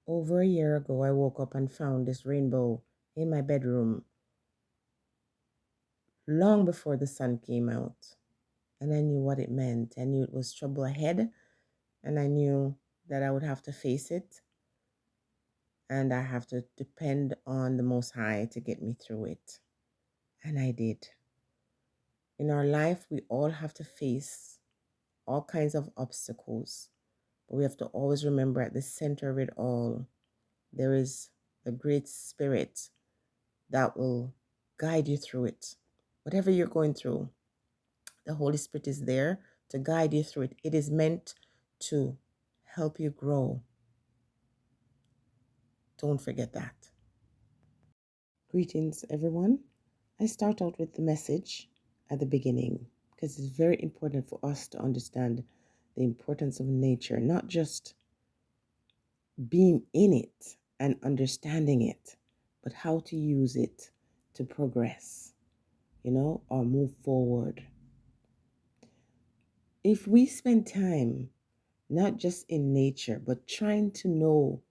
Over a year ago, I woke up and found this rainbow in my bedroom long before the sun came out. And I knew what it meant. I knew it was trouble ahead, and I knew that I would have to face it, and I have to depend on the Most High to get me through it. And I did. In our life, we all have to face all kinds of obstacles, but we have to always remember at the center of it all, there is the Great Spirit that will guide you through it. Whatever you're going through, the Holy Spirit is there to guide you through it. It is meant to help you grow. Don't forget that. Greetings, everyone. I start out with the message at the beginning because it's very important for us to understand the importance of nature, not just being in it and understanding it, but how to use it to progress, or move forward. If we spend time not just in nature, but trying to know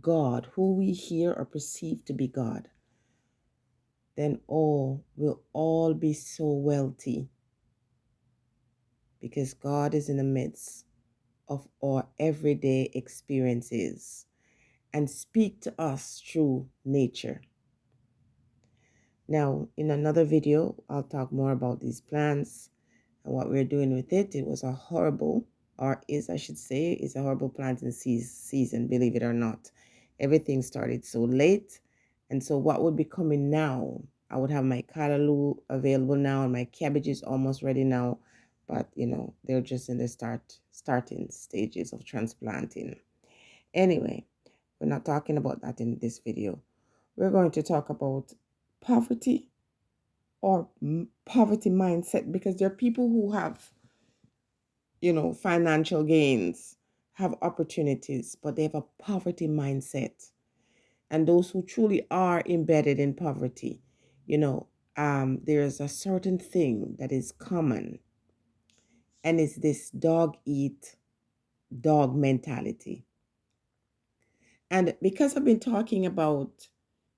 God, who we hear or perceive to be God, then all will all be so wealthy because God is in the midst of our everyday experiences and speak to us through nature. Now, in another video, I'll talk more about these plants and what we're doing with it. It was a horrible, or is, I should say, is a horrible planting season, believe it or not. Everything started so late. And so what would be coming now, I would have my callaloo available now and my cabbage is almost ready now. But, they're just in the starting stages of transplanting. Anyway, we're not talking about that in this video. We're going to talk about poverty or poverty mindset, because there are people who have, financial gains, have opportunities, but they have a poverty mindset. And those who truly are embedded in poverty, there's a certain thing that is common, and it's this dog eat dog mentality. And because I've been talking about,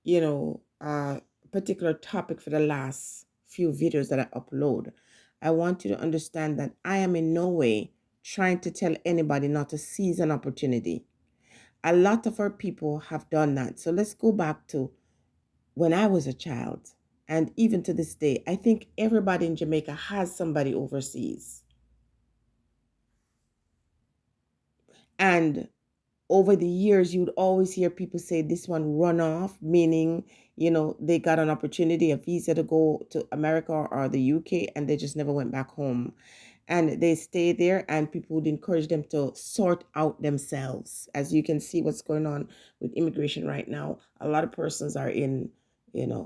a particular topic for the last few videos that I upload, I want you to understand that I am in no way trying to tell anybody not to seize an opportunity. A lot of our people have done that. So let's go back to when I was a child. And even to this day, I think everybody in Jamaica has somebody overseas. And over the years, you would always hear people say this one run off, meaning, they got an opportunity, a visa to go to America or the UK, and they just never went back home. And they stay there, and people would encourage them to sort out themselves. As you can see what's going on with immigration right now, a lot of persons are in,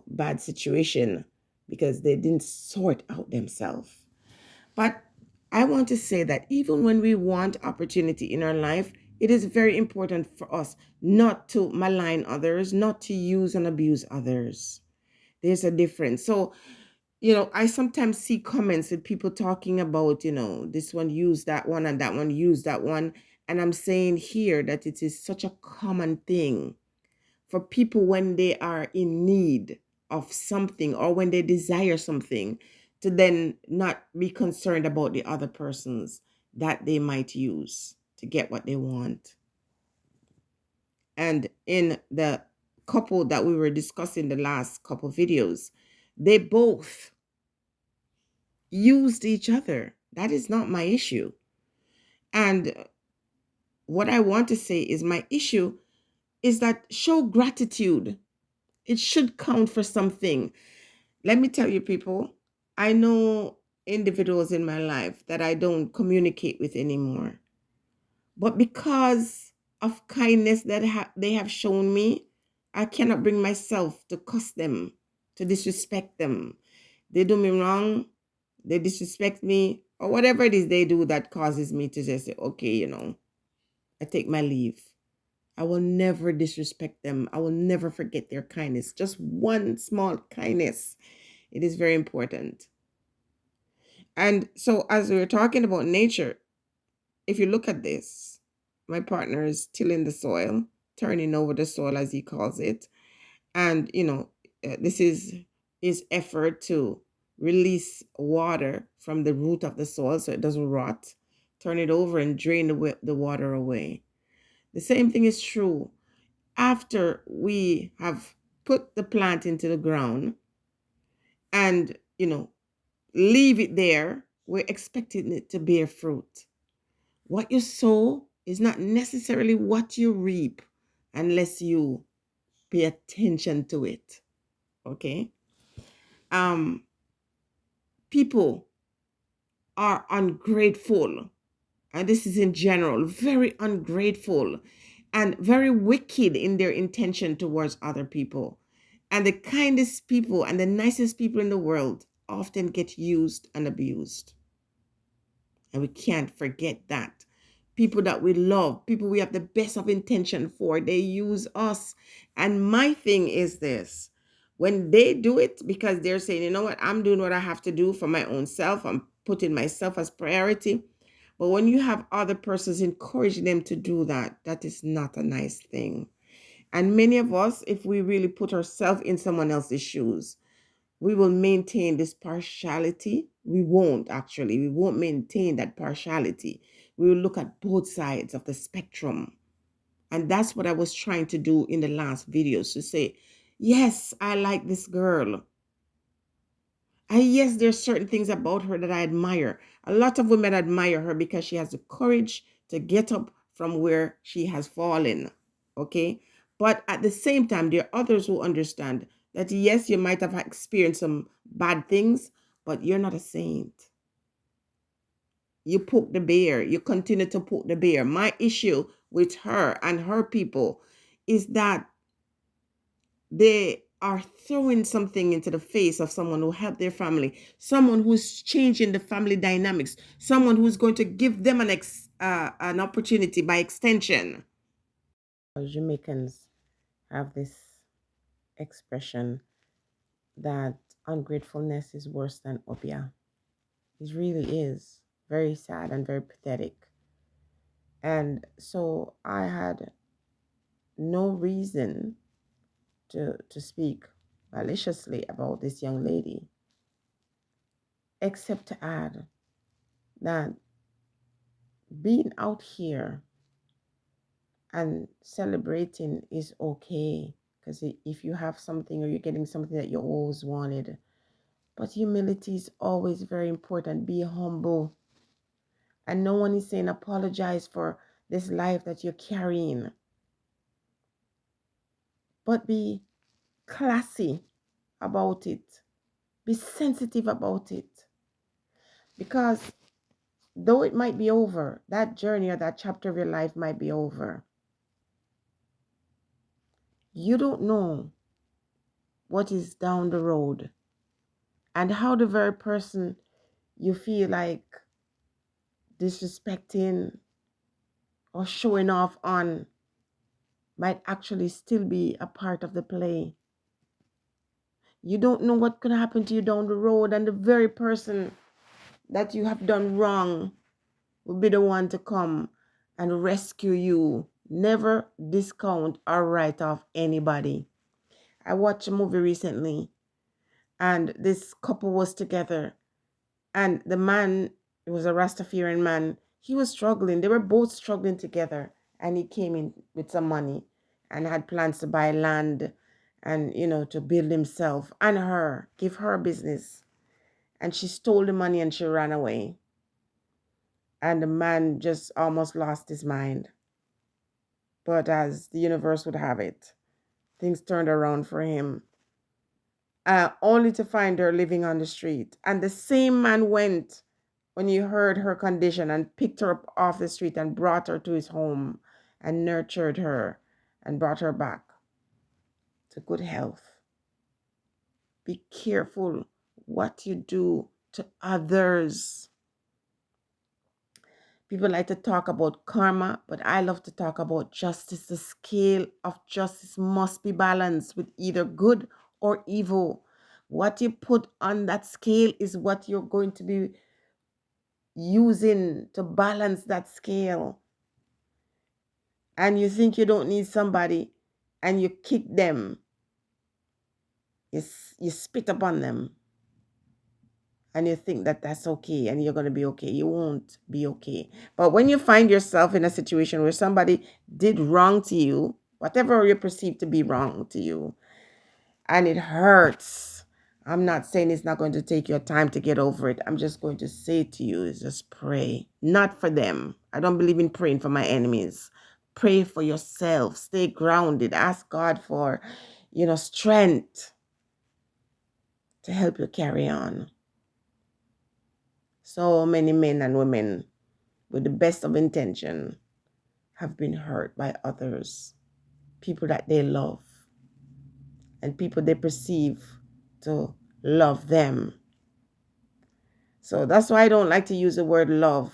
bad situation because they didn't sort out themselves. But I want to say that even when we want opportunity in our life, it is very important for us not to malign others, not to use and abuse others. There's a difference. So, I sometimes see comments with people talking about, this one used that one and that one used that one. And I'm saying here that it is such a common thing for people when they are in need of something or when they desire something, to then not be concerned about the other persons that they might use to get what they want. And in the couple that we were discussing the last couple videos, they both used each other. That is not my issue. And what I want to say is my issue is that show gratitude. It should count for something. Let me tell you, people, I know individuals in my life that I don't communicate with anymore. But because of kindness that they have shown me, I cannot bring myself to cuss them, to disrespect them. They do me wrong, they disrespect me, or whatever it is they do that causes me to just say, okay, I take my leave. I will never disrespect them. I will never forget their kindness. Just one small kindness. It is very important. And so, as we were talking about nature, if you look at this, my partner is tilling the soil turning over the soil, as he calls it. And, this is his effort to release water from the root of the soil so it doesn't rot, turn it over and drain the water away. The same thing is true after we have put the plant into the ground and, leave it there. We're expecting it to bear fruit. What you sow is not necessarily what you reap unless you pay attention to it. Okay? Um, People are ungrateful, and this is in general, very ungrateful and very wicked in their intention towards other people. And the kindest people and the nicest people in the world often get used and abused. And we can't forget that. People that we love, people we have the best of intention for, they use us. And my thing is this: when they do it because they're saying, you know what, I'm doing what I have to do for my own self, I'm putting myself as priority. But when you have other persons encouraging them to do that, that is not a nice thing. And many of us, if we really put ourselves in someone else's shoes, we will maintain this partiality. We won't actually. We won't maintain that partiality. We will look at both sides of the spectrum. And that's what I was trying to do in the last videos, to say, yes, I like this girl. And yes, there's certain things about her that I admire. A lot of women admire her because she has the courage to get up from where she has fallen. Okay? But at the same time, there are others who understand that yes, you might have experienced some bad things, but you're not a saint. You poke the bear. You continue to poke the bear. My issue with her and her people is that they are throwing something into the face of someone who helped their family, someone who's changing the family dynamics, someone who's going to give them an opportunity by extension. Jamaicans have this expression that ungratefulness is worse than obeah. It really is very sad and very pathetic. And so I had no reason to speak maliciously about this young lady, except to add that being out here and celebrating is okay, because if you have something or you're getting something that you always wanted, but humility is always very important. Be humble. And no one is saying apologize for this life that you're carrying, but be classy about it. Be sensitive about it. Because though it might be over, that journey or that chapter of your life might be over, you don't know what is down the road and how the very person you feel like disrespecting or showing off on might actually still be a part of the play. You don't know what could happen to you down the road, and the very person that you have done wrong will be the one to come and rescue you. Never discount or write off anybody. I watched a movie recently, and this couple was together, and the man, it was a Rastafarian man, he was struggling. They were both struggling together, and he came in with some money and had plans to buy land and, to build himself and her, give her business. And she stole the money and she ran away. And the man just almost lost his mind. But as the universe would have it, things turned around for him. Only to find her living on the street. And the same man went when he heard her condition and picked her up off the street and brought her to his home and nurtured her and brought her back to good health. Be careful what you do to others. People like to talk about karma, but I love to talk about justice. The scale of justice must be balanced with either good or evil. What you put on that scale is what you're going to be using to balance that scale. and you think you don't need somebody, and you kick them, you spit upon them, and you think that that's okay and you're going to be okay. You won't be okay. But when you find yourself in a situation where somebody did wrong to you, whatever you perceive to be wrong to you, and it hurts, I'm not saying it's not going to take your time to get over it. I'm just going to say to you is just pray. Not for them. I don't believe in praying for my enemies. Pray for yourself. Stay grounded. Ask God for, strength to help you carry on. So many men and women with the best of intention have been hurt by others, people that they love, and people they perceive to love them. So that's why I don't like to use the word love.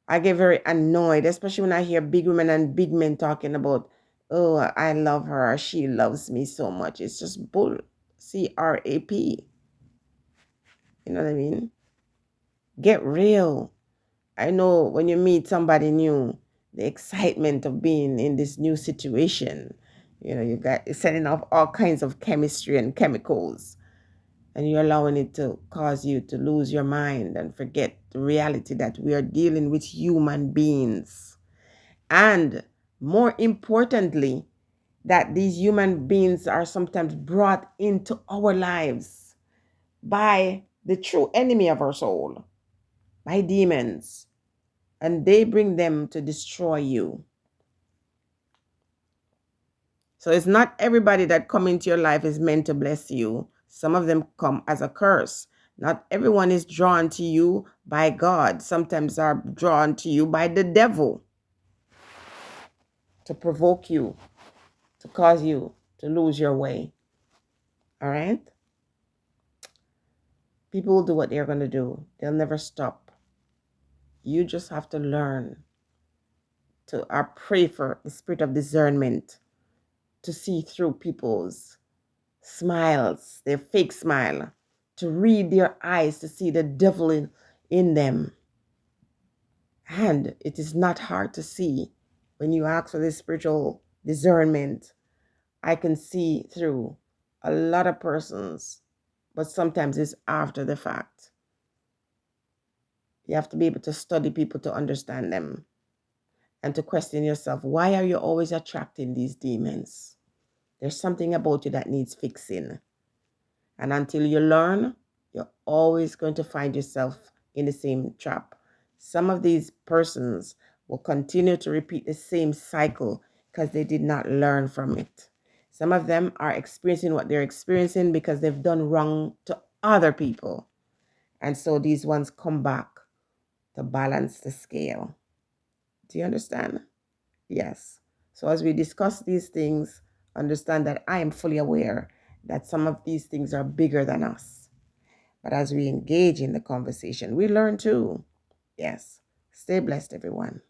I get very annoyed, especially when I hear big women and big men talking about, oh, I love her, or she loves me so much. It's just bull. CRAP. You know what I mean? Get real. I know when you meet somebody new, the excitement of being in this new situation, you got setting off all kinds of chemistry and chemicals, and you're allowing it to cause you to lose your mind and forget the reality that we are dealing with human beings. And more importantly, that these human beings are sometimes brought into our lives by the true enemy of our soul, by demons, and they bring them to destroy you. So it's not everybody that come into your life is meant to bless you. Some of them come as a curse. Not everyone is drawn to you by God. Sometimes are drawn to you by the devil to provoke you, to cause you to lose your way. All right? People will do what they're going to do. They'll never stop. You just have to learn to pray for the spirit of discernment to see through people's smiles, their fake smile, to read their eyes, to see the devil in them. And it is not hard to see when you ask for this spiritual discernment. I can see through a lot of persons, but sometimes it's after the fact. You have to be able to study people to understand them and to question yourself, why are you always attracting these demons? There's something about you that needs fixing. And until you learn, you're always going to find yourself in the same trap. Some of these persons will continue to repeat the same cycle because they did not learn from it. Some of them are experiencing what they're experiencing because they've done wrong to other people. And so these ones come back to balance the scale. Do you understand? Yes. So as we discuss these things, understand that I am fully aware that some of these things are bigger than us. But as we engage in the conversation, we learn too. Yes. Stay blessed, everyone.